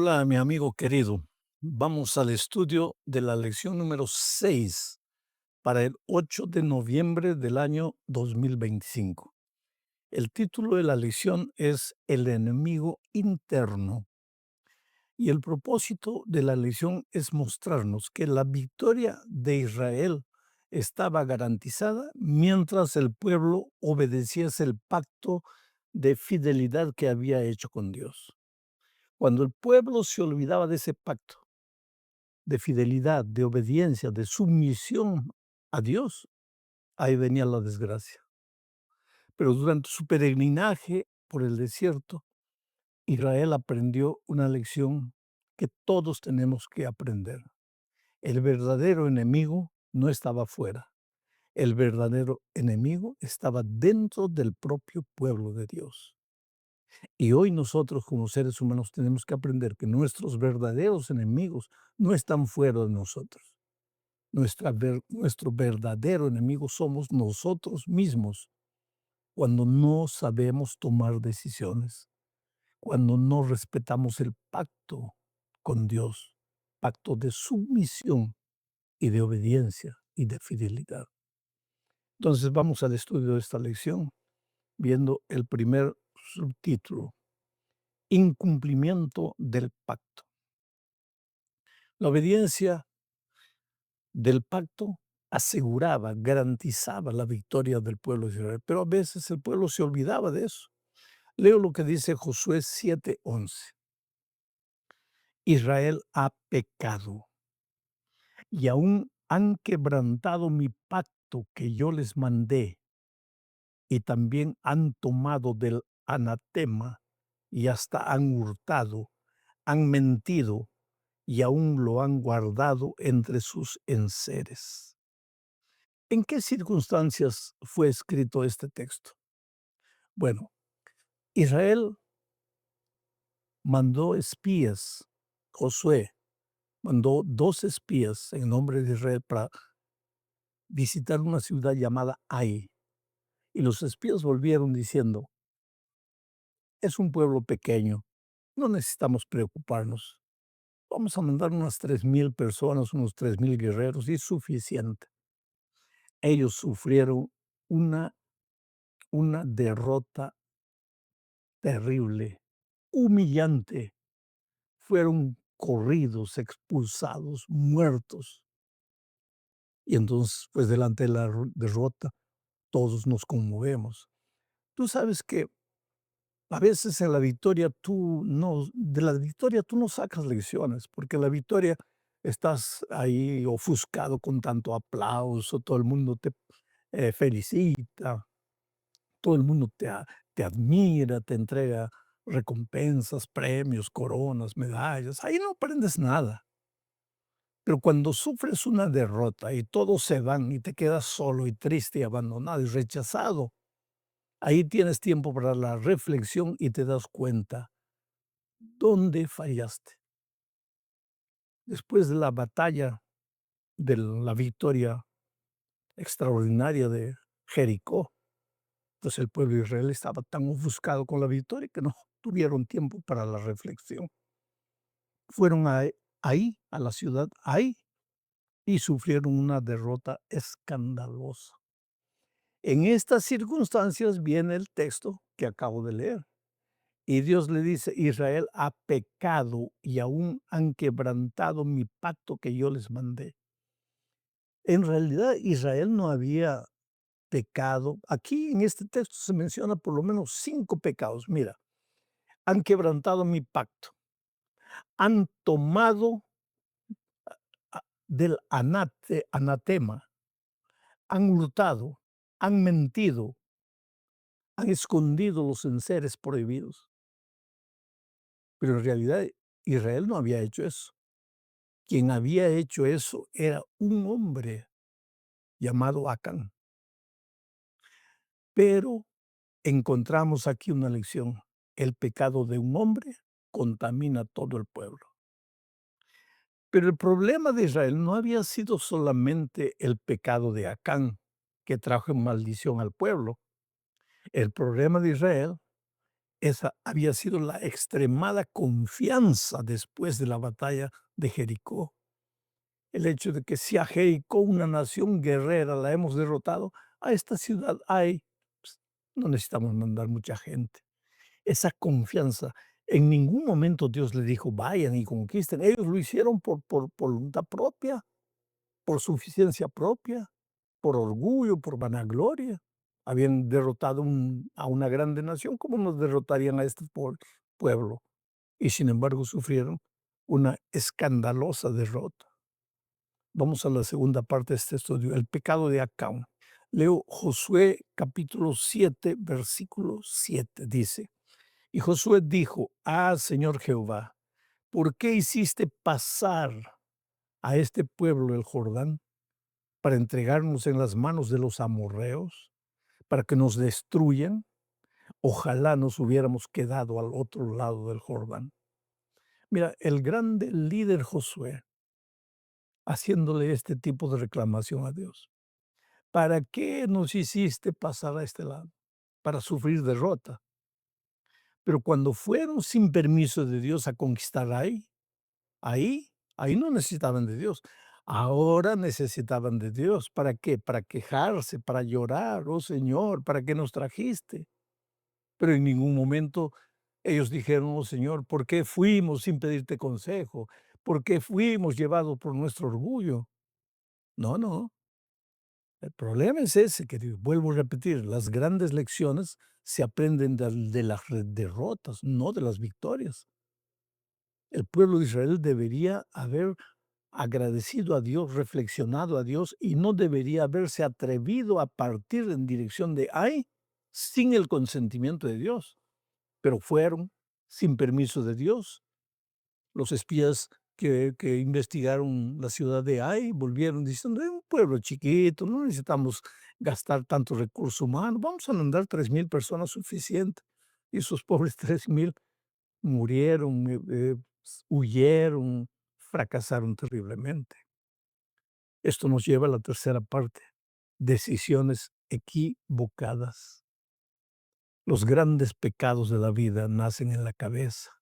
Hola, mi amigo querido. Vamos al estudio de la lección número 6 para el 8 de noviembre del año 2025. El título de la lección es El enemigo interno y el propósito de la lección es mostrarnos que la victoria de Israel estaba garantizada mientras el pueblo obedeciese el pacto de fidelidad que había hecho con Dios. Cuando el pueblo se olvidaba de ese pacto, de fidelidad, de obediencia, de sumisión a Dios, ahí venía la desgracia. Pero durante su peregrinaje por el desierto, Israel aprendió una lección que todos tenemos que aprender. El verdadero enemigo no estaba fuera. El verdadero enemigo estaba dentro del propio pueblo de Dios. Y hoy nosotros como seres humanos tenemos que aprender que nuestros verdaderos enemigos no están fuera de nosotros. Nuestro verdadero enemigo somos nosotros mismos cuando no sabemos tomar decisiones, cuando no respetamos el pacto con Dios, pacto de sumisión y de obediencia y de fidelidad. Entonces vamos al estudio de esta lección viendo el primer subtítulo, incumplimiento del pacto. La obediencia del pacto aseguraba, garantizaba la victoria del pueblo de Israel, pero a veces el pueblo se olvidaba de eso. Leo lo que dice Josué 7:11. Israel ha pecado y aún han quebrantado mi pacto que yo les mandé y también han tomado del anatema y hasta han hurtado, han mentido y aún lo han guardado entre sus enseres. ¿En qué circunstancias fue escrito este texto? Bueno, Israel mandó espías, Josué mandó 2 espías en nombre de Israel para visitar una ciudad llamada Ai. Y los espías volvieron diciendo, es un pueblo pequeño, no necesitamos preocuparnos. Vamos a mandar unas 3,000 personas, unos 3,000 guerreros y es suficiente. Ellos sufrieron una, una derrota terrible, humillante. Fueron corridos, expulsados, muertos. Y entonces, pues delante de la derrota, todos nos conmovemos. Tú sabes que a veces en la victoria de la victoria tú no sacas lecciones, porque la victoria estás ahí ofuscado con tanto aplauso, todo el mundo te felicita, todo el mundo te admira, te entrega recompensas, premios, coronas, medallas. Ahí no aprendes nada. Pero cuando sufres una derrota y todos se van y te quedas solo y triste y abandonado y rechazado, ahí tienes tiempo para la reflexión y te das cuenta dónde fallaste. Después de la batalla, de la victoria extraordinaria de Jericó, pues el pueblo de Israel estaba tan ofuscado con la victoria que no tuvieron tiempo para la reflexión. Fueron ahí, a la ciudad, ahí, y sufrieron una derrota escandalosa. En estas circunstancias viene el texto que acabo de leer. Y Dios le dice, Israel ha pecado y aún han quebrantado mi pacto que yo les mandé. En realidad Israel no había pecado. Aquí en este texto se menciona por lo menos 5 pecados. Mira, han quebrantado mi pacto, han tomado del anatema, han hurtado, han mentido, han escondido los enseres prohibidos. Pero en realidad Israel no había hecho eso. Quien había hecho eso era un hombre llamado Acán. Pero encontramos aquí una lección. El pecado de un hombre contamina todo el pueblo. Pero el problema de Israel no había sido solamente el pecado de Acán, que trajo maldición al pueblo. El problema de Israel Esa había sido la extremada confianza después de la batalla de Jericó. El hecho de que si a Jericó, una nación guerrera, la hemos derrotado, a esta ciudad hay, pues, no necesitamos mandar mucha gente. Esa confianza, en ningún momento Dios le dijo: "Vayan y conquisten". Ellos lo hicieron por voluntad propia, por suficiencia propia, por orgullo, por vanagloria. Habían derrotado a una grande nación, ¿cómo nos derrotarían a este pueblo? Y sin embargo sufrieron una escandalosa derrota. Vamos a la segunda parte de este estudio, el pecado de Acán. Leo Josué capítulo 7, versículo 7, dice: "Y Josué dijo: Ah, Señor Jehová, ¿por qué hiciste pasar a este pueblo el Jordán para entregarnos en las manos de los amorreos, para que nos destruyan? Ojalá nos hubiéramos quedado al otro lado del Jordán". Mira, el grande líder Josué haciéndole este tipo de reclamación a Dios. ¿Para qué nos hiciste pasar a este lado? Para sufrir derrota. Pero cuando fueron sin permiso de Dios a conquistar ahí no necesitaban de Dios. Ahora necesitaban de Dios. ¿Para qué? Para quejarse, para llorar, oh Señor, ¿para qué nos trajiste? Pero en ningún momento ellos dijeron, oh Señor, ¿por qué fuimos sin pedirte consejo? ¿Por qué fuimos llevados por nuestro orgullo? No, no. El problema es ese, que vuelvo a repetir, las grandes lecciones se aprenden de las derrotas, no de las victorias. El pueblo de Israel debería haber agradecido a Dios, reflexionado a Dios y no debería haberse atrevido a partir en dirección de Ai sin el consentimiento de Dios. Pero fueron sin permiso de Dios. Los espías que investigaron la ciudad de Ai volvieron diciendo: "Es un pueblo chiquito, no necesitamos gastar tanto recurso humano, vamos a mandar 3,000 personas suficiente". Y esos pobres 3,000 murieron, huyeron, fracasaron terriblemente. Esto nos lleva a la tercera parte, decisiones equivocadas. Los grandes pecados de la vida nacen en la cabeza.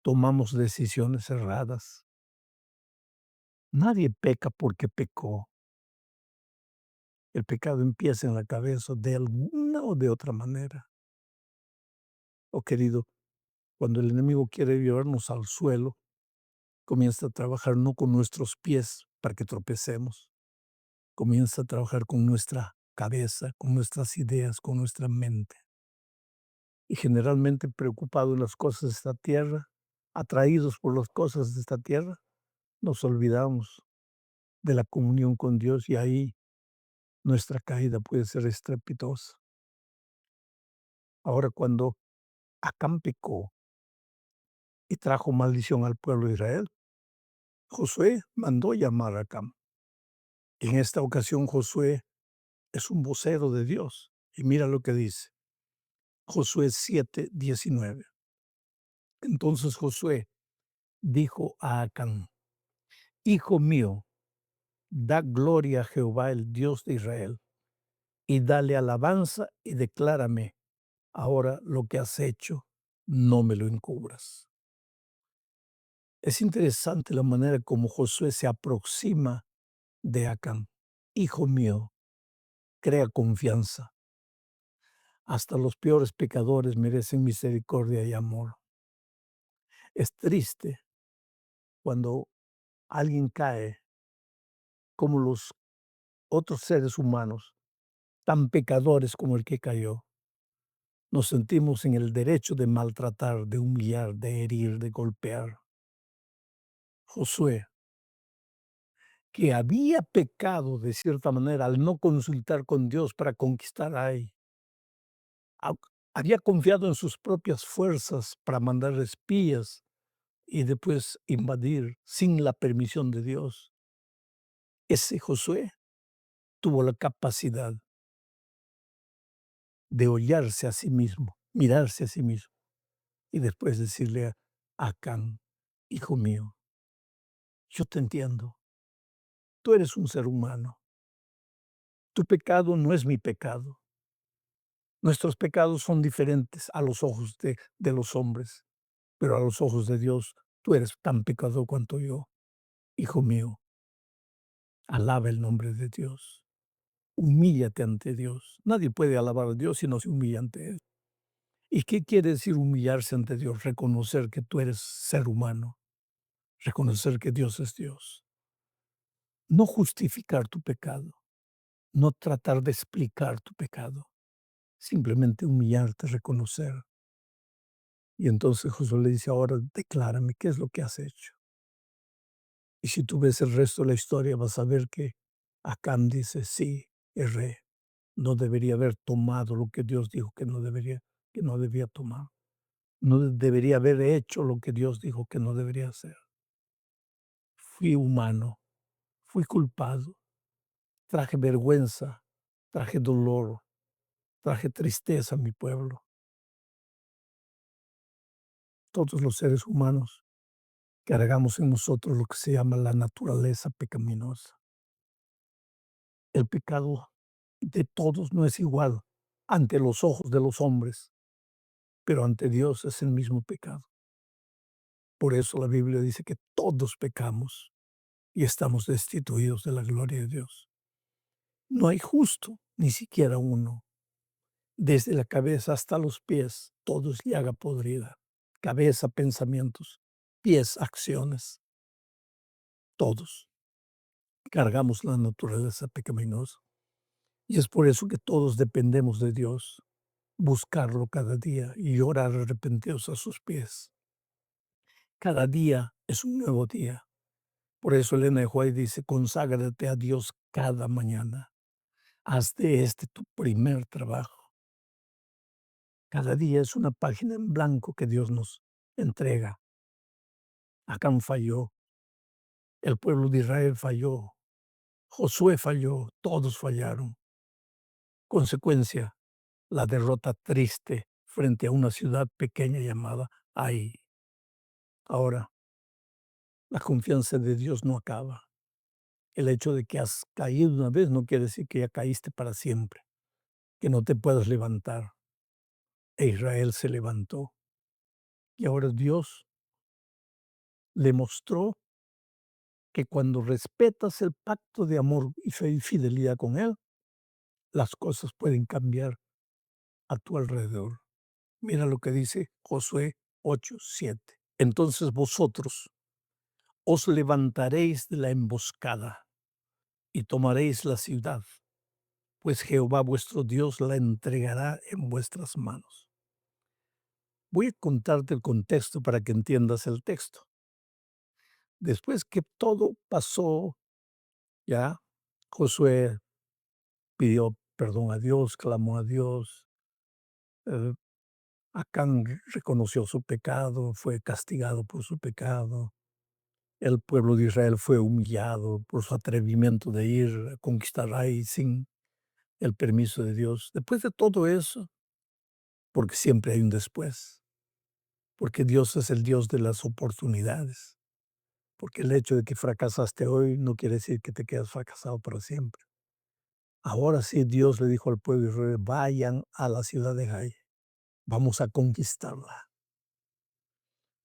Tomamos decisiones erradas. Nadie peca porque pecó. El pecado empieza en la cabeza de alguna o de otra manera. Oh, querido, cuando el enemigo quiere llevarnos al suelo, comienza a trabajar no con nuestros pies para que tropecemos, comienza a trabajar con nuestra cabeza, con nuestras ideas, con nuestra mente. Y generalmente preocupado en las cosas de esta tierra, atraídos por las cosas de esta tierra, nos olvidamos de la comunión con Dios y ahí nuestra caída puede ser estrepitosa. Ahora, cuando Acán pecó y trajo maldición al pueblo de Israel, Josué mandó llamar a Acán. En esta ocasión Josué es un vocero de Dios. Y mira lo que dice. Josué 7:19. Entonces Josué dijo a Acán: Hijo mío, da gloria a Jehová, el Dios de Israel, y dale alabanza y declárame ahora lo que has hecho, no me lo encubras. Es interesante la manera como Josué se aproxima de Acán. Hijo mío, crea confianza. Hasta los peores pecadores merecen misericordia y amor. Es triste cuando alguien cae como los otros seres humanos, tan pecadores como el que cayó. Nos sentimos en el derecho de maltratar, de humillar, de herir, de golpear. Josué, que había pecado de cierta manera al no consultar con Dios para conquistar a Ai, Au había confiado en sus propias fuerzas para mandar espías y después invadir sin la permisión de Dios. Ese Josué tuvo la capacidad de hollarse a sí mismo, mirarse a sí mismo y después decirle a Acán: "Hijo mío, yo te entiendo, tú eres un ser humano, tu pecado no es mi pecado, Nuestros pecados son diferentes a los ojos de los hombres, pero a los ojos de Dios tú eres tan pecador cuanto yo. Hijo mío, alaba el nombre de Dios. Humíllate ante Dios. Nadie puede alabar a Dios si no se humilla ante Él. ¿Y qué quiere decir humillarse ante Dios? Reconocer que tú eres ser humano, reconocer que Dios es Dios. No justificar tu pecado, no tratar de explicar tu pecado, simplemente humillarte, reconocer. Y entonces Josué le dice, ahora declárame qué es lo que has hecho. Y si tú ves el resto de la historia, vas a ver que Acán dice, sí, erré. No debería haber tomado lo que Dios dijo que no debía tomar. No debería haber hecho lo que Dios dijo que no debería hacer. Fui humano, fui culpado, traje vergüenza, traje dolor, traje tristeza a mi pueblo. Todos los seres humanos cargamos en nosotros lo que se llama la naturaleza pecaminosa. El pecado de todos no es igual ante los ojos de los hombres, pero ante Dios es el mismo pecado. Por eso la Biblia dice que todos pecamos y estamos destituidos de la gloria de Dios. No hay justo, ni siquiera uno. Desde la cabeza hasta los pies, todo es llaga podrida. Cabeza, pensamientos, pies, acciones, todos cargamos la naturaleza pecaminosa. Y es por eso que todos dependemos de Dios, buscarlo cada día y orar arrepentidos a sus pies. Cada día es un nuevo día. Por eso Elena de White dice, conságrate a Dios cada mañana. Haz de este tu primer trabajo. Cada día es una página en blanco que Dios nos entrega. Acán falló, el pueblo de Israel falló, Josué falló, todos fallaron. Consecuencia, la derrota triste frente a una ciudad pequeña llamada Ai. Ahora, la confianza de Dios no acaba. El hecho de que has caído una vez no quiere decir que ya caíste para siempre, que no te puedas levantar. E Israel se levantó. Y ahora Dios le mostró que cuando respetas el pacto de amor y fidelidad con Él, las cosas pueden cambiar a tu alrededor. Mira lo que dice Josué 8:7. Entonces vosotros os levantaréis de la emboscada y tomaréis la ciudad, pues Jehová vuestro Dios la entregará en vuestras manos. Voy a contarte el contexto para que entiendas el texto. Después que todo pasó, ya Josué pidió perdón a Dios, clamó a Dios. eh, Acán reconoció su pecado, fue castigado por su pecado. El pueblo de Israel fue humillado por su atrevimiento de ir a conquistar ahí sin el permiso de Dios. Después de todo eso, porque siempre hay un después, porque Dios es el Dios de las oportunidades, porque el hecho de que fracasaste hoy no quiere decir que te quedas fracasado para siempre. Ahora sí, Dios le dijo al pueblo de Israel, vayan a la ciudad de Jai, vamos a conquistarla.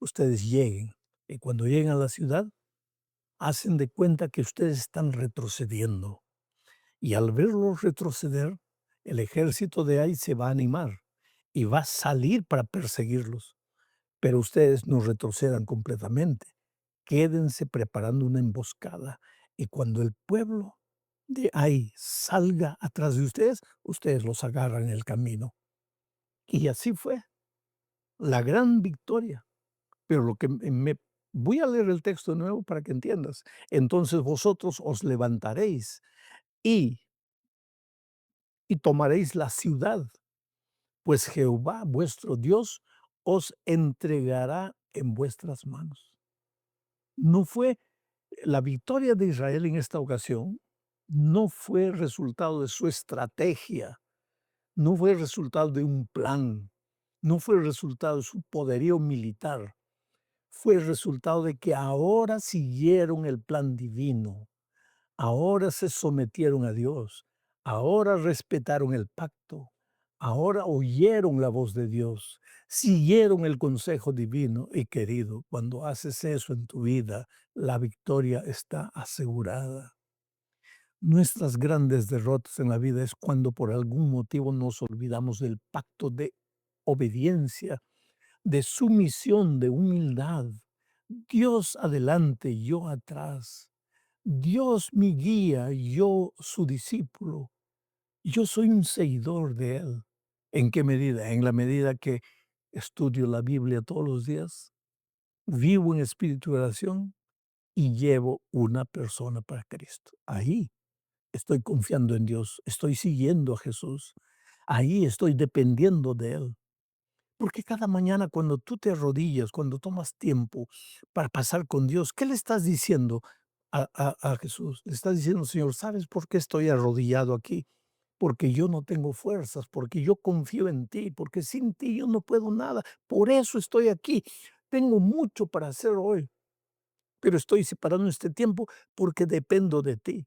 Ustedes lleguen y cuando lleguen a la ciudad, hacen de cuenta que ustedes están retrocediendo. Y al verlos retroceder, el ejército de Ai se va a animar y va a salir para perseguirlos. Pero ustedes no retrocedan completamente. Quédense preparando una emboscada. Y cuando el pueblo de Ai salga atrás de ustedes, ustedes los agarran en el camino. Y así fue la gran victoria. Pero lo que voy a leer el texto de nuevo para que entiendas. Entonces vosotros os levantaréis y, y tomaréis la ciudad, pues Jehová vuestro Dios os entregará en vuestras manos. No fue la victoria de Israel en esta ocasión, no fue resultado de su estrategia, no fue resultado de un plan, no fue resultado de su poderío militar, fue el resultado de que ahora siguieron el plan divino, ahora se sometieron a Dios, ahora respetaron el pacto, Ahora oyeron la voz de Dios, siguieron el consejo divino y querido, cuando haces eso en tu vida, la victoria está asegurada. Nuestras grandes derrotas en la vida es cuando por algún motivo nos olvidamos del pacto de obediencia, de sumisión, de humildad. Dios adelante, yo atrás. Dios mi guía, yo su discípulo. Yo soy un seguidor de Él. ¿En qué medida? En la medida que estudio la Biblia todos los días, vivo en espíritu de oración y llevo una persona para Cristo. Ahí estoy confiando en Dios, estoy siguiendo a Jesús. Ahí estoy dependiendo de Él. Porque cada mañana cuando tú te arrodillas, cuando tomas tiempo para pasar con Dios, ¿qué le estás diciendo a Jesús? Le estás diciendo, Señor, ¿sabes por qué estoy arrodillado aquí? Porque yo no tengo fuerzas, porque yo confío en ti, porque sin ti yo no puedo nada. Por eso estoy aquí. Tengo mucho para hacer hoy, pero estoy separando este tiempo porque dependo de ti.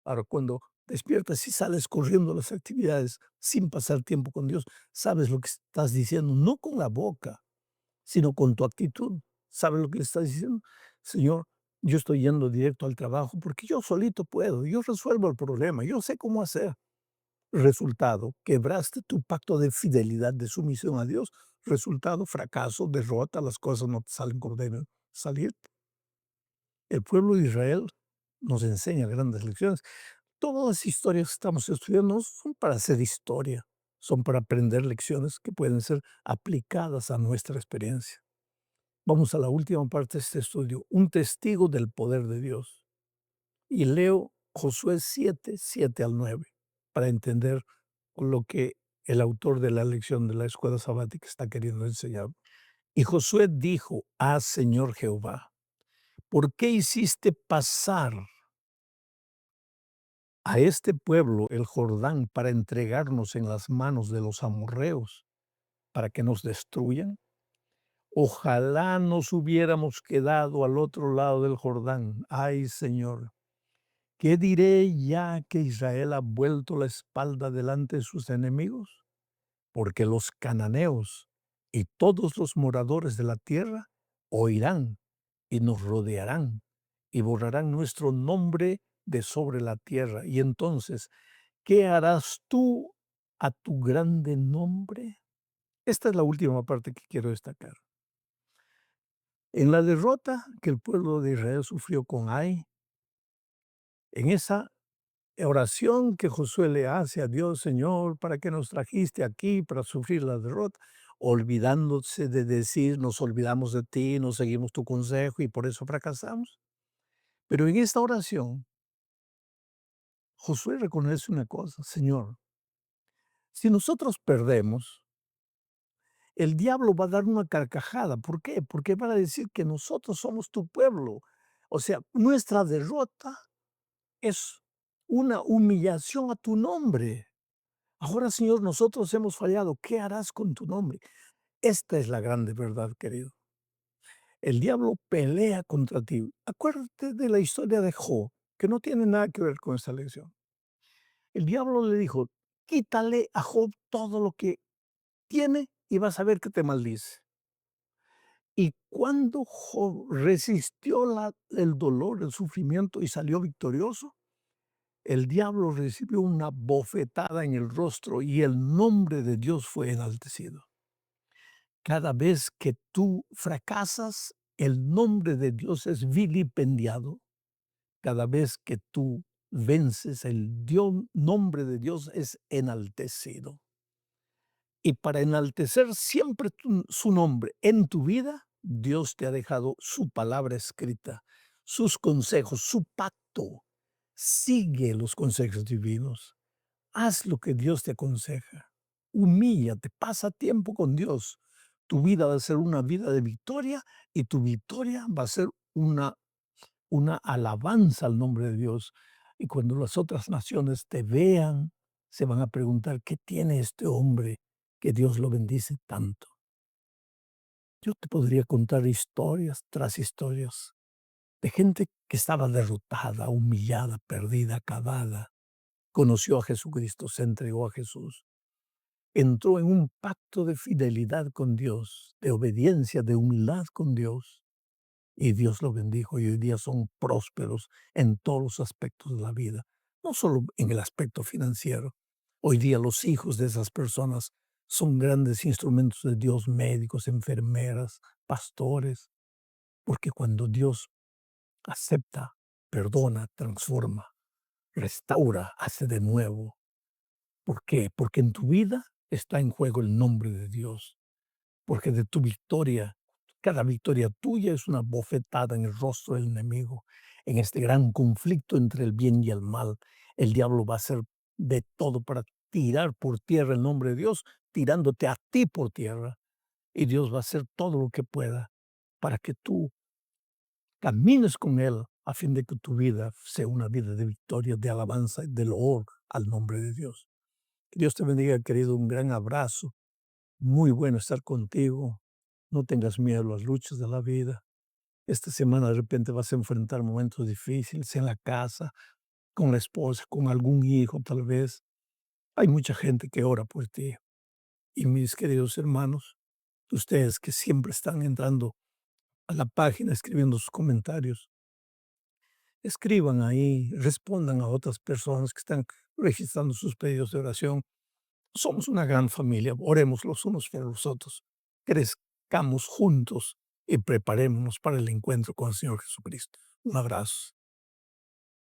Ahora, cuando despiertas y sales corriendo a las actividades sin pasar tiempo con Dios, sabes lo que estás diciendo, no con la boca, sino con tu actitud. ¿Sabes lo que le estás diciendo? Señor, yo estoy yendo directo al trabajo porque yo solito puedo, yo resuelvo el problema, yo sé cómo hacer. Resultado, quebraste tu pacto de fidelidad, de sumisión a Dios. Resultado, fracaso, derrota, las cosas no te salen como deben salir. El pueblo de Israel nos enseña grandes lecciones. Todas las historias que estamos estudiando no son para hacer historia, son para aprender lecciones que pueden ser aplicadas a nuestra experiencia. Vamos a la última parte de este estudio, un testigo del poder de Dios. Y leo Josué 7, 7 al 9, para entender lo que el autor de la lección de la escuela sabática está queriendo enseñar. Y Josué dijo: "Ah, Señor Jehová, ¿por qué hiciste pasar a este pueblo el Jordán para entregarnos en las manos de los amorreos, para que nos destruyan? Ojalá nos hubiéramos quedado al otro lado del Jordán. Ay, Señor, ¿qué diré ya que Israel ha vuelto la espalda delante de sus enemigos? Porque los cananeos y todos los moradores de la tierra oirán y nos rodearán y borrarán nuestro nombre de sobre la tierra. Y entonces, ¿qué harás tú a tu grande nombre? Esta es la última parte que quiero destacar. En la derrota que el pueblo de Israel sufrió con Ai, en esa oración que Josué le hace a Dios: Señor, ¿para qué nos trajiste aquí para sufrir la derrota? Olvidándose de decir, nos olvidamos de ti, no seguimos tu consejo y por eso fracasamos. Pero en esta oración, Josué reconoce una cosa: Señor, si nosotros perdemos, el diablo va a dar una carcajada. ¿Por qué? Porque va a decir que nosotros somos tu pueblo. O sea, nuestra derrota es una humillación a tu nombre. Ahora, Señor, nosotros hemos fallado. ¿Qué harás con tu nombre? Esta es la grande verdad, querido. El diablo pelea contra ti. Acuérdate de la historia de Job, que no tiene nada que ver con esta lección. El diablo le dijo: quítale a Job todo lo que tiene y vas a ver que te maldice. Y cuando Job resistió el dolor, el sufrimiento y salió victorioso, el diablo recibió una bofetada en el rostro y el nombre de Dios fue enaltecido. Cada vez que tú fracasas, el nombre de Dios es vilipendiado. Cada vez que tú vences, nombre de Dios es enaltecido. Y para enaltecer siempre su nombre en tu vida, Dios te ha dejado su palabra escrita, sus consejos, su pacto. Sigue los consejos divinos. Haz lo que Dios te aconseja. Humíllate, pasa tiempo con Dios. Tu vida va a ser una vida de victoria y tu victoria va a ser una alabanza al nombre de Dios. Y cuando las otras naciones te vean, se van a preguntar: ¿qué tiene este hombre que Dios lo bendice tanto? Yo te podría contar historias tras historias de gente que estaba derrotada, humillada, perdida, acabada. Conoció a Jesucristo, se entregó a Jesús. entró en un pacto de fidelidad con Dios, de obediencia, de humildad con Dios, y Dios lo bendijo y hoy día son prósperos en todos los aspectos de la vida, no solo en el aspecto financiero. Hoy día los hijos de esas personas son grandes instrumentos de Dios, médicos, enfermeras, pastores, porque cuando Dios acepta, perdona, transforma, restaura, hace de nuevo. ¿Por qué? Porque en tu vida está en juego el nombre de Dios, porque de tu victoria, cada victoria tuya es una bofetada en el rostro del enemigo. En este gran conflicto entre el bien y el mal, el diablo va a hacer de todo para tirar por tierra el nombre de Dios, tirándote a ti por tierra. Y Dios va a hacer todo lo que pueda para que tú camines con Él a fin de que tu vida sea una vida de victoria, de alabanza y de loor al nombre de Dios. Que Dios te bendiga, querido. Un gran abrazo. Muy bueno estar contigo. No tengas miedo a las luchas de la vida. Esta semana de repente vas a enfrentar momentos difíciles en la casa, con la esposa, con algún hijo tal vez. Hay mucha gente que ora por ti. Y mis queridos hermanos, ustedes que siempre están entrando a la página, escribiendo sus comentarios, escriban ahí, respondan a otras personas que están registrando sus pedidos de oración. Somos una gran familia, oremos los unos por los otros, crezcamos juntos y preparémonos para el encuentro con el Señor Jesucristo. Un abrazo.